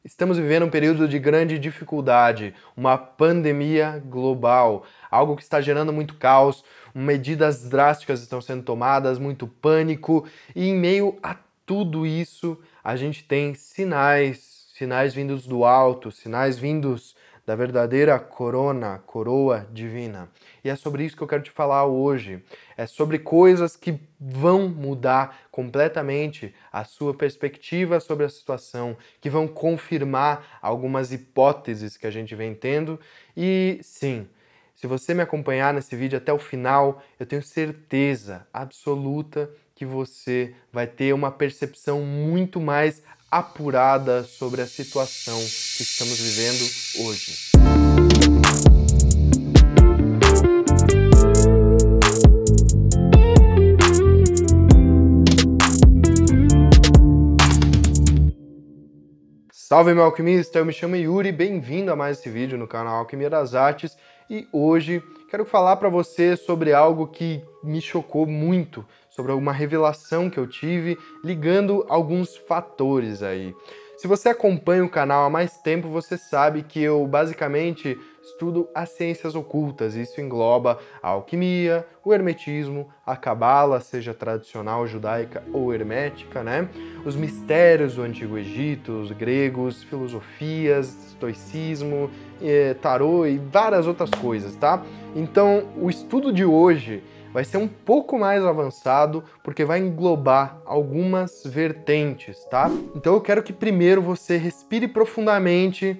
Estamos vivendo um período de grande dificuldade, uma pandemia global, algo que está gerando muito caos, medidas drásticas estão sendo tomadas, muito pânico, e em meio a tudo isso, a gente tem sinais vindos do alto, sinais vindos da verdadeira coroa divina. E é sobre isso que eu quero te falar hoje. É sobre coisas que vão mudar completamente a sua perspectiva sobre a situação, que vão confirmar algumas hipóteses que a gente vem tendo. E sim, se você me acompanhar nesse vídeo até o final, eu tenho certeza absoluta que você vai ter uma percepção muito mais apurada sobre a situação que estamos vivendo hoje. Salve, meu alquimista! Eu me chamo Yuri, bem-vindo a mais esse vídeo no canal Alquimia das Artes, e hoje quero falar para você sobre algo que me chocou muito, sobre uma revelação que eu tive ligando alguns fatores aí. Se você acompanha o canal há mais tempo, você sabe que eu basicamente estudo as ciências ocultas. Isso engloba a alquimia, o hermetismo, a cabala, seja tradicional, judaica ou hermética, né? Os mistérios do Antigo Egito, os gregos, filosofias, estoicismo, tarô e várias outras coisas, tá? Então, o estudo de hoje vai ser um pouco mais avançado, porque vai englobar algumas vertentes, tá? Então eu quero que primeiro você respire profundamente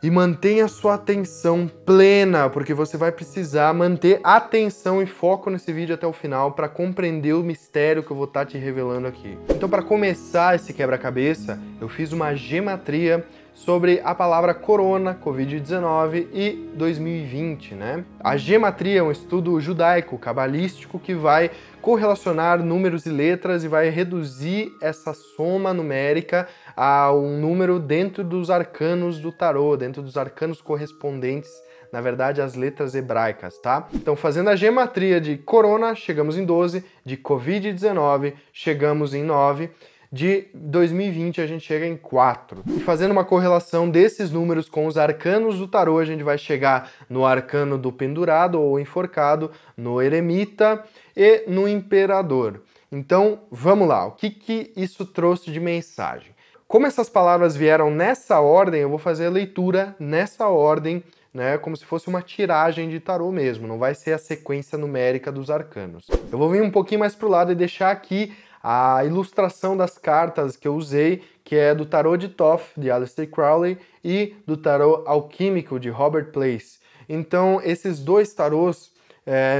e mantenha sua atenção plena, porque você vai precisar manter atenção e foco nesse vídeo até o final para compreender o mistério que eu vou estar te revelando aqui. Então, para começar esse quebra-cabeça, eu fiz uma gematria sobre a palavra corona, Covid-19 e 2020, né? A gematria é um estudo judaico, cabalístico, que vai correlacionar números e letras e vai reduzir essa soma numérica a um número dentro dos arcanos do tarô, dentro dos arcanos correspondentes, na verdade, às letras hebraicas, tá? Então, fazendo a gematria de corona, chegamos em 12, de Covid-19, chegamos em 9, de 2020 a gente chega em 4. E fazendo uma correlação desses números com os arcanos do tarô, a gente vai chegar no arcano do pendurado ou enforcado, no eremita e no imperador. Então, vamos lá. O que isso trouxe de mensagem? Como essas palavras vieram nessa ordem, eu vou fazer a leitura nessa ordem, né, como se fosse uma tiragem de tarô mesmo, não vai ser a sequência numérica dos arcanos. Eu vou vir um pouquinho mais pro lado e deixar aqui a ilustração das cartas que eu usei, que é do tarô de Thoth, de Aleister Crowley, e do tarô alquímico, de Robert Place. Então, esses dois tarôs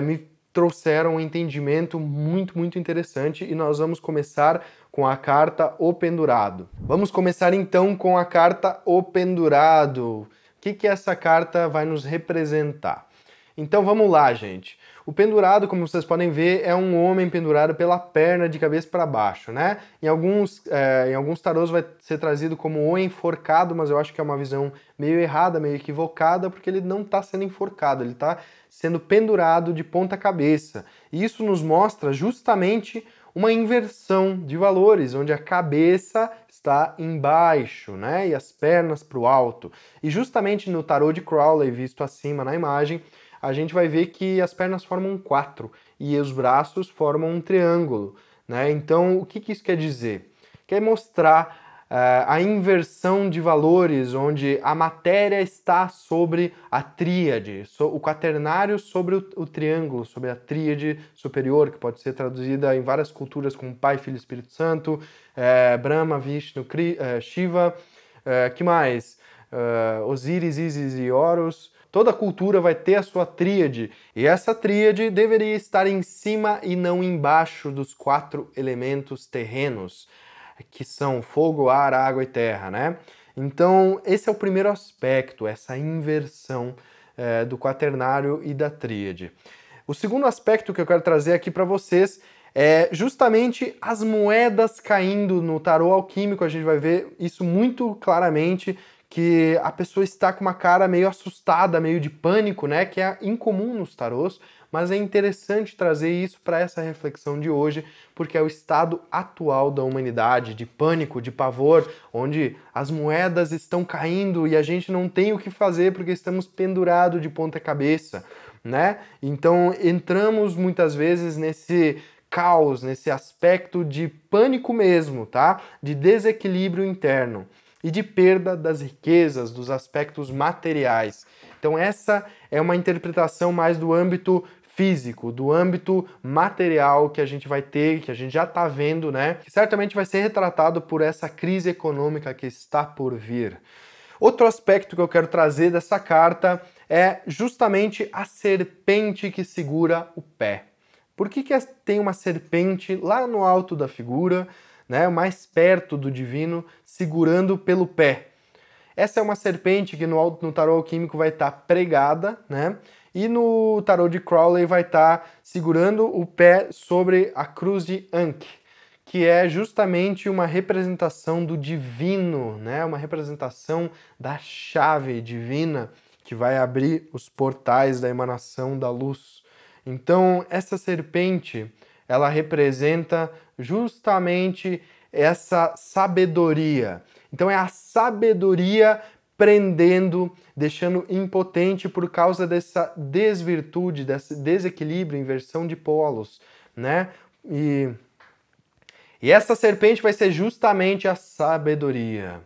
me trouxeram um entendimento muito interessante, e nós vamos começar com a carta O Pendurado. Vamos começar então com a carta O Pendurado. O que essa carta vai nos representar? Então vamos lá, gente. O pendurado, como vocês podem ver, é um homem pendurado pela perna de cabeça para baixo, né? Em alguns tarôs vai ser trazido como o enforcado, mas eu acho que é uma visão meio errada, meio equivocada, porque ele não está sendo enforcado, ele está sendo pendurado de ponta cabeça. E isso nos mostra justamente uma inversão de valores, onde a cabeça está embaixo, né? E as pernas para o alto. E justamente no tarô de Crowley, visto acima na imagem, a gente vai ver que as pernas formam um 4 e os braços formam um triângulo, né? Então, o que isso quer dizer? Quer mostrar a inversão de valores, onde a matéria está sobre a tríade, o quaternário sobre o triângulo, sobre a tríade superior, que pode ser traduzida em várias culturas como Pai, Filho e Espírito Santo, Brahma, Vishnu, Shiva, que mais? Osíris, Ísis e Horus. Toda cultura vai ter a sua tríade, e essa tríade deveria estar em cima e não embaixo dos 4 elementos terrenos, que são fogo, ar, água e terra, né? Então, esse é o primeiro aspecto, essa inversão do quaternário e da tríade. O segundo aspecto que eu quero trazer aqui para vocês é justamente as moedas caindo no tarô alquímico. A gente vai ver isso muito claramente, que a pessoa está com uma cara meio assustada, meio de pânico, né? Que é incomum nos tarôs, mas é interessante trazer isso para essa reflexão de hoje, porque é o estado atual da humanidade, de pânico, de pavor, onde as moedas estão caindo e a gente não tem o que fazer porque estamos pendurados de ponta cabeça, né? Então entramos muitas vezes nesse caos, nesse aspecto de pânico mesmo, tá? De desequilíbrio interno e de perda das riquezas, dos aspectos materiais. Então essa é uma interpretação mais do âmbito físico, do âmbito material que a gente vai ter, que a gente já está vendo, né? Que certamente vai ser retratado por essa crise econômica que está por vir. Outro aspecto que eu quero trazer dessa carta é justamente a serpente que segura o pé. Por que tem uma serpente lá no alto da figura, né, mais perto do divino, segurando pelo pé? Essa é uma serpente que no tarô alquímico vai estar pregada, né? E no tarô de Crowley vai estar segurando o pé sobre a cruz de Ankh, que é justamente uma representação do divino, né? Uma representação da chave divina que vai abrir os portais da emanação da luz. Então, essa serpente, ela representa justamente essa sabedoria. Então, é a sabedoria prendendo, deixando impotente por causa dessa desvirtude, desse desequilíbrio, inversão de polos, né? E essa serpente vai ser justamente a sabedoria.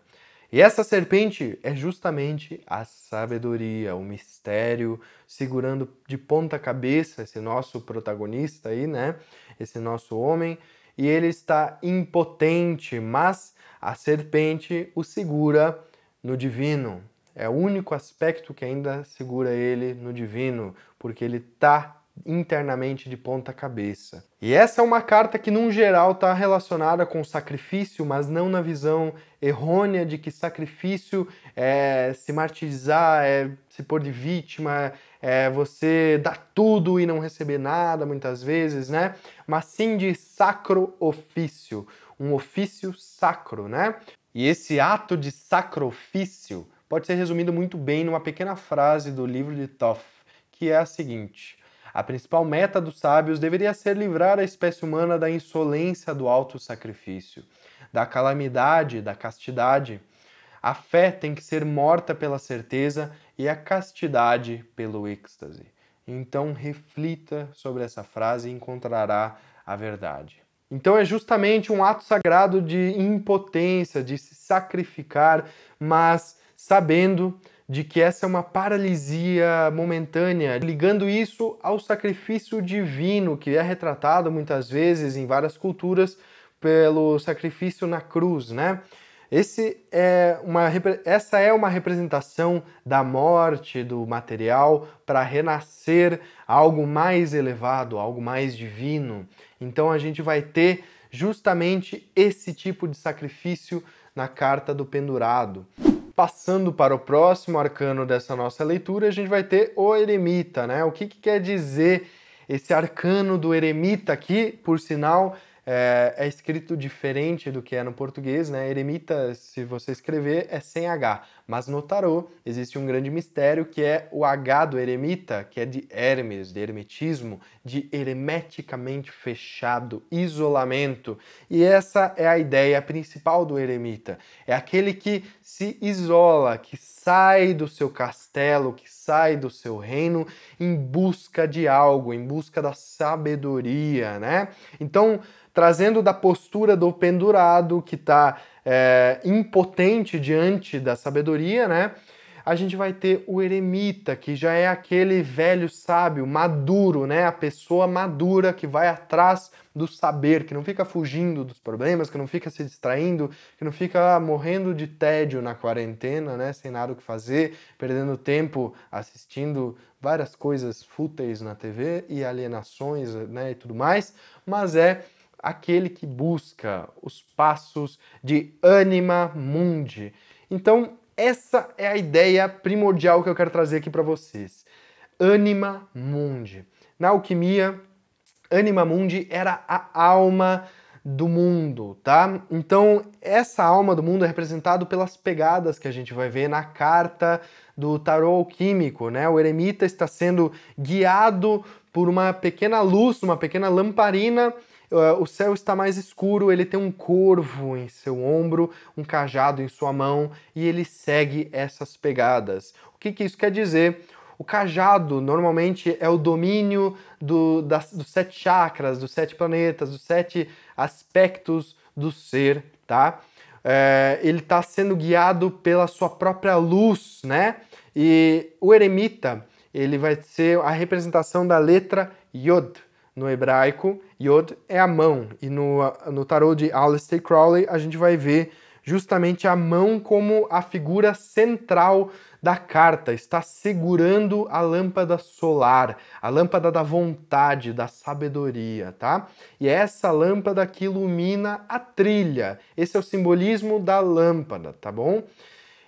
E essa serpente é justamente a sabedoria, o mistério, segurando de ponta cabeça esse nosso protagonista aí, né? Esse nosso homem. E ele está impotente, mas a serpente o segura no divino. É o único aspecto que ainda segura ele no divino, porque ele está internamente de ponta cabeça. E essa é uma carta que, num geral, está relacionada com sacrifício, mas não na visão errônea de que sacrifício é se martirizar, é se pôr de vítima, é você dar tudo e não receber nada, muitas vezes, né? Mas sim de sacro ofício, um ofício sacro, né? E esse ato de sacrifício pode ser resumido muito bem numa pequena frase do livro de Thoth, que é a seguinte: a principal meta dos sábios deveria ser livrar a espécie humana da insolência do auto-sacrifício, da calamidade, da castidade. A fé tem que ser morta pela certeza e a castidade pelo êxtase. Então reflita sobre essa frase e encontrará a verdade. Então é justamente um ato sagrado de impotência, de se sacrificar, mas sabendo de que essa é uma paralisia momentânea, ligando isso ao sacrifício divino, que é retratado muitas vezes em várias culturas pelo sacrifício na cruz, né? Essa é uma representação da morte do material para renascer algo mais elevado, algo mais divino. Então a gente vai ter justamente esse tipo de sacrifício na carta do pendurado. Passando para o próximo arcano dessa nossa leitura, a gente vai ter o eremita, né? O que quer dizer esse arcano do eremita aqui, por sinal, é escrito diferente do que é no português, né? Eremita, se você escrever, é sem H. Mas no tarô existe um grande mistério que é o H do eremita, que é de Hermes, de hermetismo, de hermeticamente fechado, isolamento. E essa é a ideia principal do eremita. É aquele que se isola, que sai do seu castelo, que sai do seu reino em busca de algo, em busca da sabedoria, né? Então, trazendo da postura do pendurado que está impotente diante da sabedoria, né? A gente vai ter o eremita, que já é aquele velho sábio, maduro, né? A pessoa madura que vai atrás do saber, que não fica fugindo dos problemas, que não fica se distraindo, que não fica morrendo de tédio na quarentena, né? Sem nada o que fazer, perdendo tempo assistindo várias coisas fúteis na TV e alienações, né? E tudo mais, mas é aquele que busca os passos de anima mundi. Então, essa é a ideia primordial que eu quero trazer aqui para vocês. Anima mundi. Na alquimia, anima mundi era a alma do mundo, tá? Então, essa alma do mundo é representada pelas pegadas que a gente vai ver na carta do tarô alquímico, né? O eremita está sendo guiado por uma pequena luz, uma pequena lamparina. O céu está mais escuro, ele tem um corvo em seu ombro, um cajado em sua mão e ele segue essas pegadas. O que isso quer dizer? O cajado normalmente é o domínio dos 7 chakras, dos 7 planetas, dos 7 aspectos do ser, tá? Ele está sendo guiado pela sua própria luz, né? E o eremita, ele vai ser a representação da letra Yod. No hebraico, Yod é a mão, e no tarô de Aleister Crowley a gente vai ver justamente a mão como a figura central da carta, está segurando a lâmpada solar, a lâmpada da vontade, da sabedoria, tá? E é essa lâmpada que ilumina a trilha, esse é o simbolismo da lâmpada, tá bom?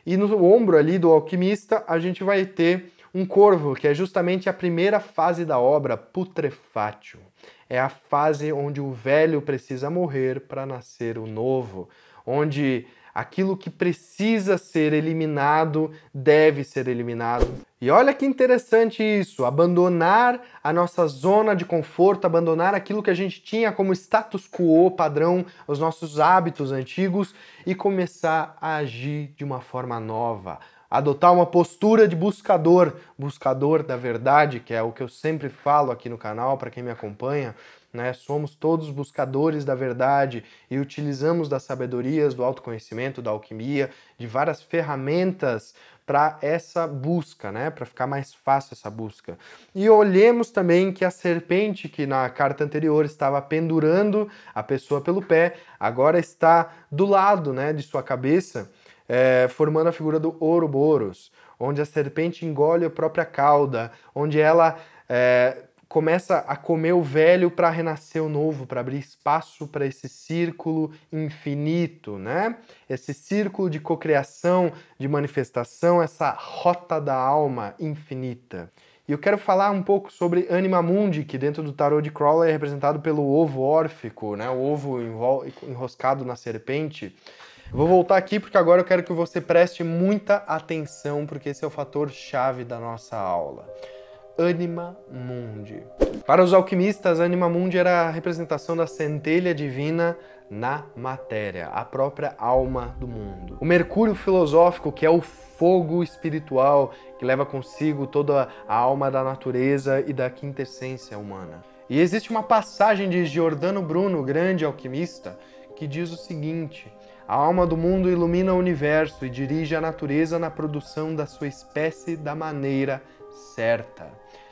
E no ombro ali do alquimista a gente vai ter um corvo, que é justamente a primeira fase da obra, Putrefatio. É a fase onde o velho precisa morrer para nascer o novo, onde aquilo que precisa ser eliminado deve ser eliminado. E olha que interessante isso, abandonar a nossa zona de conforto, abandonar aquilo que a gente tinha como status quo padrão, os nossos hábitos antigos e começar a agir de uma forma nova. Adotar uma postura de buscador da verdade, que é o que eu sempre falo aqui no canal para quem me acompanha, né? Somos todos buscadores da verdade e utilizamos das sabedorias, do autoconhecimento, da alquimia, de várias ferramentas para essa busca, né? Para ficar mais fácil essa busca. E olhemos também que a serpente que na carta anterior estava pendurando a pessoa pelo pé, agora está do lado, né, de sua cabeça, formando a figura do Ouroboros, onde a serpente engole a própria cauda, onde ela começa a comer o velho para renascer o novo, para abrir espaço para esse círculo infinito, né? Esse círculo de cocriação, de manifestação, essa rota da alma infinita. E eu quero falar um pouco sobre Anima Mundi, que dentro do tarô de Crowley é representado pelo ovo órfico, né? O ovo enroscado na serpente. Vou voltar aqui porque agora eu quero que você preste muita atenção, porque esse é o fator chave da nossa aula. Anima Mundi. Para os alquimistas, Anima Mundi era a representação da centelha divina na matéria, a própria alma do mundo. O Mercúrio filosófico, que é o fogo espiritual, que leva consigo toda a alma da natureza e da quintessência humana. E existe uma passagem de Giordano Bruno, grande alquimista, que diz o seguinte: a alma do mundo ilumina o universo e dirige a natureza na produção da sua espécie da maneira certa.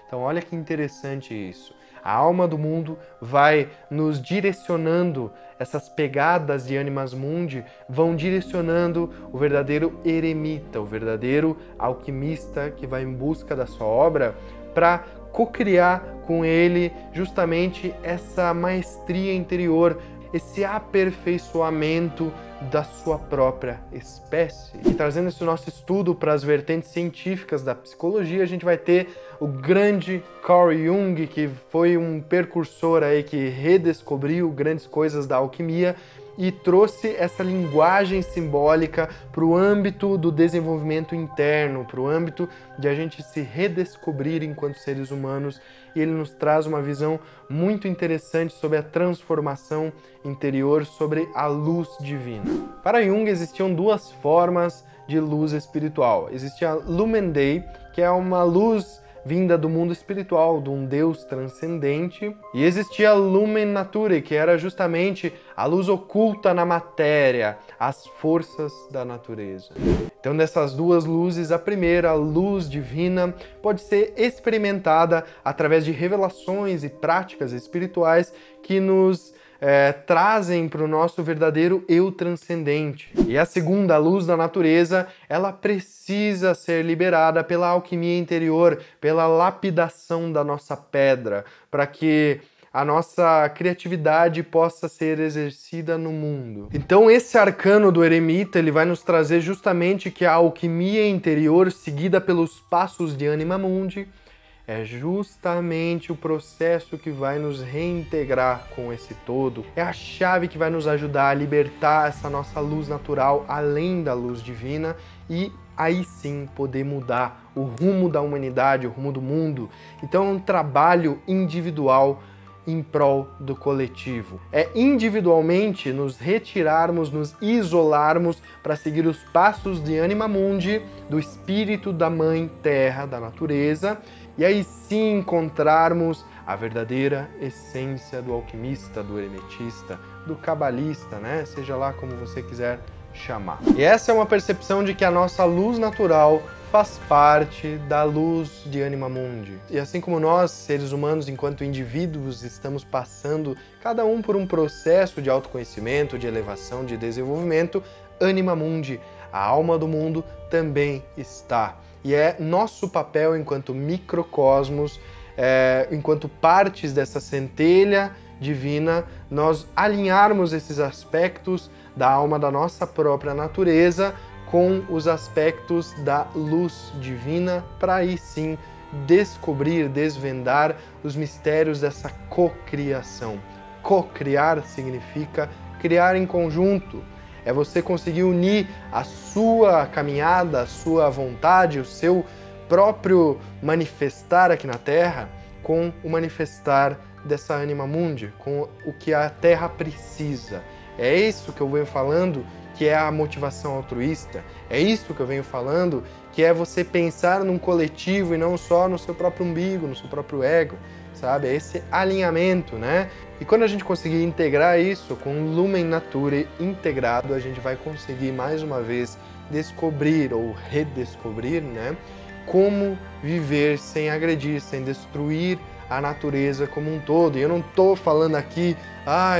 Então olha que interessante isso. A alma do mundo vai nos direcionando, essas pegadas de Animas Mundi vão direcionando o verdadeiro eremita, o verdadeiro alquimista que vai em busca da sua obra para cocriar com ele justamente essa maestria interior, esse aperfeiçoamento da sua própria espécie. E trazendo esse nosso estudo para as vertentes científicas da psicologia, a gente vai ter o grande Carl Jung, que foi um precursor aí que redescobriu grandes coisas da alquimia e trouxe essa linguagem simbólica para o âmbito do desenvolvimento interno, para o âmbito de a gente se redescobrir enquanto seres humanos, e ele nos traz uma visão muito interessante sobre a transformação interior, sobre a luz divina. Para Jung existiam duas formas de luz espiritual. Existia a Lumen Dei, que é uma luz vinda do mundo espiritual, de um Deus transcendente, e existia a Lumen Naturae, que era justamente a luz oculta na matéria, as forças da natureza. Então, dessas duas luzes, a primeira, a luz divina, pode ser experimentada através de revelações e práticas espirituais que nos trazem para o nosso verdadeiro eu transcendente. E a segunda, a luz da natureza, ela precisa ser liberada pela alquimia interior, pela lapidação da nossa pedra, para que a nossa criatividade possa ser exercida no mundo. Então esse arcano do eremita, ele vai nos trazer justamente que a alquimia interior, seguida pelos passos de Anima Mundi, É justamente o processo que vai nos reintegrar com esse todo. É a chave que vai nos ajudar a libertar essa nossa luz natural além da luz divina e aí sim poder mudar o rumo da humanidade, o rumo do mundo. Então é um trabalho individual em prol do coletivo. É individualmente nos retirarmos, nos isolarmos para seguir os passos de Anima Mundi, do espírito da Mãe Terra, da natureza, e aí sim encontrarmos a verdadeira essência do alquimista, do hermetista, do cabalista, né? Seja lá como você quiser chamar. E essa é uma percepção de que a nossa luz natural faz parte da luz de Anima Mundi. E assim como nós, seres humanos, enquanto indivíduos, estamos passando cada um por um processo de autoconhecimento, de elevação, de desenvolvimento, Anima Mundi, a alma do mundo, também está. E é nosso papel enquanto microcosmos, enquanto partes dessa centelha divina, nós alinharmos esses aspectos da alma da nossa própria natureza com os aspectos da luz divina, para aí sim descobrir, desvendar os mistérios dessa cocriação. Cocriar significa criar em conjunto. É você conseguir unir a sua caminhada, a sua vontade, o seu próprio manifestar aqui na Terra com o manifestar dessa Anima Mundi, com o que a Terra precisa. É isso que eu venho falando, que é a motivação altruísta. É isso que eu venho falando, que é você pensar num coletivo e não só no seu próprio umbigo, no seu próprio ego, sabe? É esse alinhamento, né? E quando a gente conseguir integrar isso com o Lumen Nature integrado, a gente vai conseguir mais uma vez descobrir ou redescobrir, né? Como viver sem agredir, sem destruir a natureza como um todo. E eu não tô falando aqui,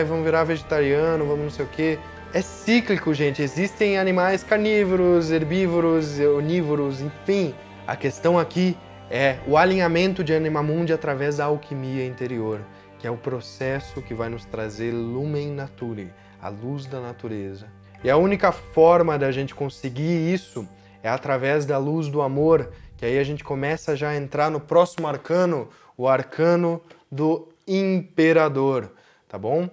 vamos virar vegetariano, vamos não sei o quê. É cíclico, gente. Existem animais carnívoros, herbívoros, onívoros, enfim. A questão aqui é o alinhamento de Anima Mundi através da alquimia interior, que é o processo que vai nos trazer Lumen Nature, a luz da natureza. E a única forma da gente conseguir isso é através da luz do amor, que aí a gente começa já a entrar no próximo arcano, o arcano do Imperador, tá bom?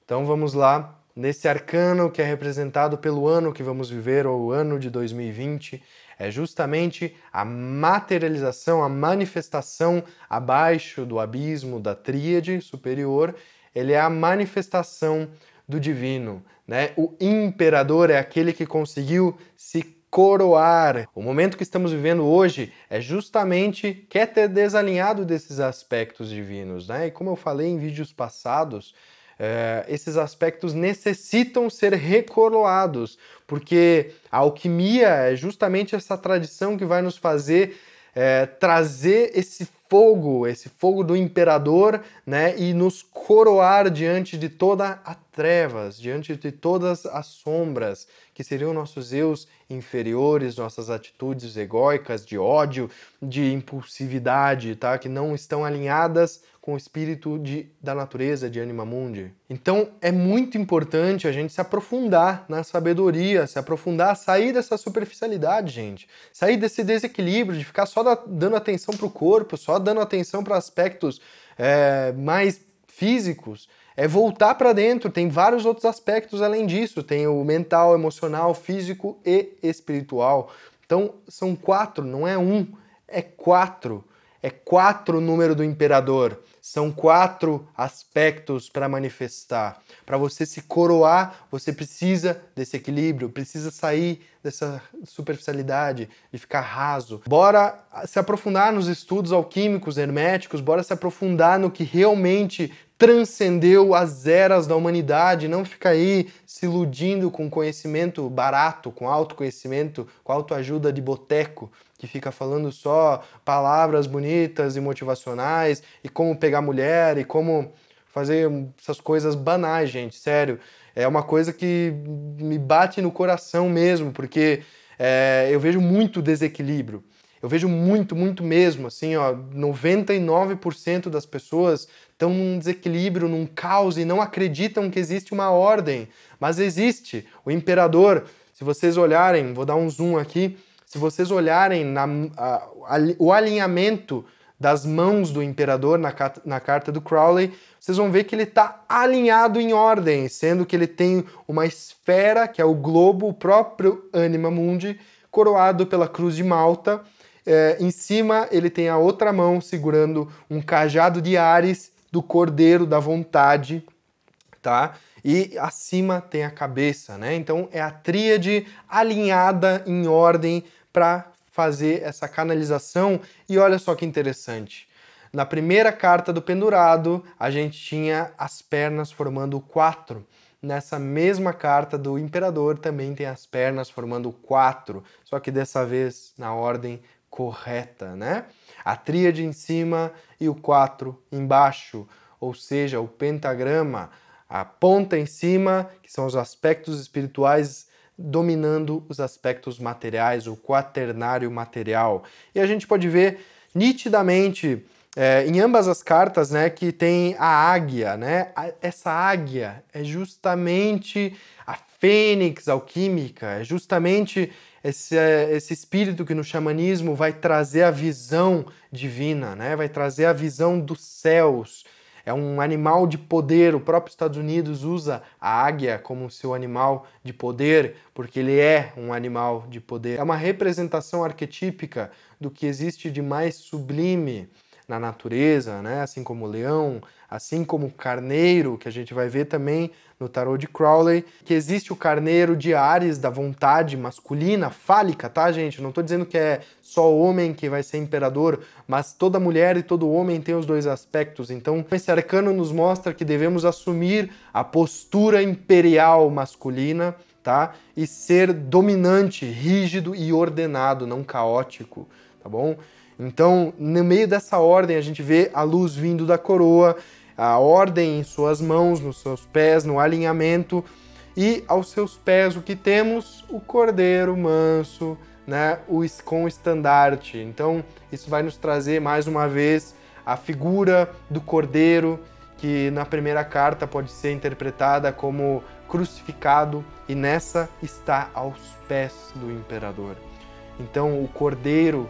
Então vamos lá, nesse arcano que é representado pelo ano que vamos viver, ou o ano de 2020, é justamente a materialização, a manifestação abaixo do abismo da tríade superior, ele é a manifestação do divino, né? O Imperador é aquele que conseguiu se coroar. O momento que estamos vivendo hoje é justamente quer ter desalinhado desses aspectos divinos, né? E como eu falei em vídeos passados, esses aspectos necessitam ser recoroados, porque a alquimia é justamente essa tradição que vai nos fazer trazer esse fogo do imperador, né, e nos coroar diante de toda a trevas, diante de todas as sombras, que seriam nossos eus inferiores, nossas atitudes egóicas, de ódio, de impulsividade, tá, que não estão alinhadas com o espírito da natureza, de Anima Mundi. Então é muito importante a gente se aprofundar na sabedoria, se aprofundar, sair dessa superficialidade, gente. Sair desse desequilíbrio, de ficar só dando atenção para o corpo, só dando atenção para aspectos mais físicos. É voltar para dentro, tem vários outros aspectos além disso. Tem o mental, emocional, físico e espiritual. Então são 4, não é 1, é 4. É 4 o número do imperador. São 4 aspectos para manifestar. Para você se coroar, você precisa desse equilíbrio, precisa sair dessa superficialidade, de ficar raso. Bora se aprofundar nos estudos alquímicos, herméticos, bora se aprofundar no que realmente transcendeu as eras da humanidade, não ficar aí se iludindo com conhecimento barato, com autoconhecimento, com autoajuda de boteco, que fica falando só palavras bonitas e motivacionais, e como pegar mulher, e como fazer essas coisas banais, gente, sério. É uma coisa que me bate no coração mesmo, porque eu vejo muito desequilíbrio. Eu vejo muito mesmo, assim, ó, 99% das pessoas estão num desequilíbrio, num caos e não acreditam que existe uma ordem. Mas existe. O imperador, se vocês olharem, vou dar um zoom aqui, se vocês olharem o alinhamento das mãos do imperador na carta do Crowley, vocês vão ver que ele está alinhado em ordem, sendo que ele tem uma esfera, que é o globo, o próprio Anima Mundi, coroado pela cruz de Malta. Em cima ele tem a outra mão segurando um cajado de Ares do Cordeiro da Vontade, tá? E acima tem a cabeça, né? Então é a tríade alinhada em ordem para fazer essa canalização. E olha só que interessante. Na primeira carta do pendurado, a gente tinha as pernas formando 4. Nessa mesma carta do imperador também tem as pernas formando 4, só que dessa vez na ordem correta, né? A tríade em cima e o 4 embaixo, ou seja, o pentagrama, a ponta em cima, que são os aspectos espirituais dominando os aspectos materiais, o quaternário material. E a gente pode ver nitidamente em ambas as cartas, né, que tem a águia, né? Essa águia é justamente a fênix alquímica, é justamente esse espírito que no xamanismo vai trazer a visão divina, né? Vai trazer a visão dos céus. É um animal de poder. O próprio Estados Unidos usa a águia como seu animal de poder, porque ele é um animal de poder. É uma representação arquetípica do que existe de mais sublime na natureza, né? Assim como o leão, assim como o carneiro, que a gente vai ver também no tarô de Crowley, que existe o carneiro de Ares, da vontade masculina, fálica, tá, gente? Não tô dizendo que é só o homem que vai ser imperador, mas toda mulher e todo homem tem os dois aspectos. Então, esse arcano nos mostra que devemos assumir a postura imperial masculina, tá? E ser dominante, rígido e ordenado, não caótico, tá bom? Então, no meio dessa ordem, a gente vê a luz vindo da coroa, a ordem em suas mãos, nos seus pés, no alinhamento, e aos seus pés o que temos? O cordeiro manso, né? Com o estandarte. Então, isso vai nos trazer mais uma vez a figura do cordeiro, que na primeira carta pode ser interpretada como crucificado, e nessa está aos pés do imperador. Então, o cordeiro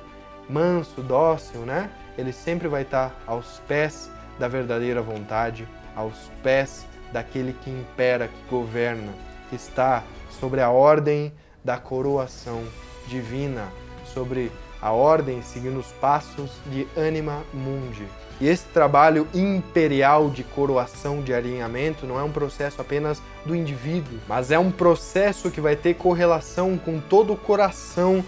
manso, dócil, né? Ele sempre vai estar aos pés da verdadeira vontade, aos pés daquele que impera, que governa, que está sobre a ordem da coroação divina, sobre a ordem seguindo os passos de Anima Mundi. E esse trabalho imperial de coroação, de alinhamento, não é um processo apenas do indivíduo, mas é um processo que vai ter correlação com todo o coração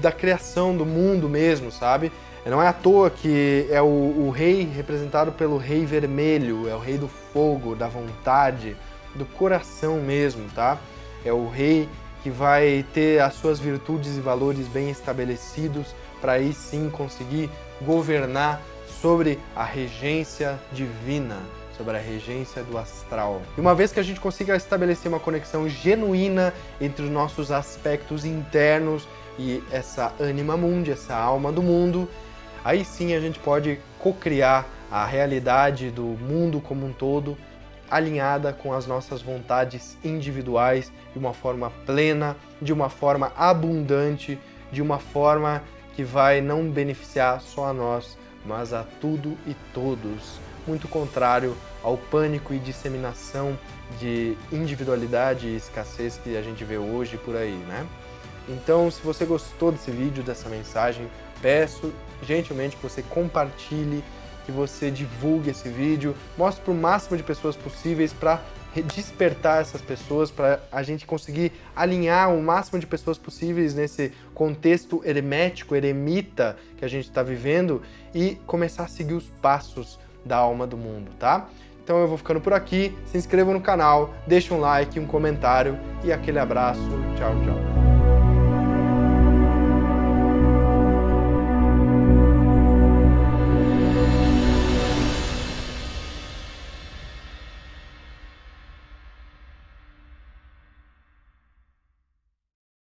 da criação do mundo mesmo, sabe? Não é à toa que é o rei representado pelo rei vermelho, é o rei do fogo, da vontade, do coração mesmo, tá? É o rei que vai ter as suas virtudes e valores bem estabelecidos para aí sim conseguir governar sobre a regência divina, sobre a regência do astral. E uma vez que a gente consiga estabelecer uma conexão genuína entre os nossos aspectos internos e essa Anima Mundi, essa alma do mundo, aí sim a gente pode co-criar a realidade do mundo como um todo, alinhada com as nossas vontades individuais, de uma forma plena, de uma forma abundante, de uma forma que vai não beneficiar só a nós, mas a tudo e todos. Muito contrário ao pânico e disseminação de individualidade e escassez que a gente vê hoje por aí, né? Então, se você gostou desse vídeo, dessa mensagem, peço gentilmente que você compartilhe, que você divulgue esse vídeo, mostre para o máximo de pessoas possíveis para despertar essas pessoas, para a gente conseguir alinhar o máximo de pessoas possíveis nesse contexto hermético, eremita que a gente está vivendo e começar a seguir os passos da alma do mundo, tá? Então eu vou ficando por aqui, se inscreva no canal, deixa um like, um comentário e aquele abraço, tchau, tchau.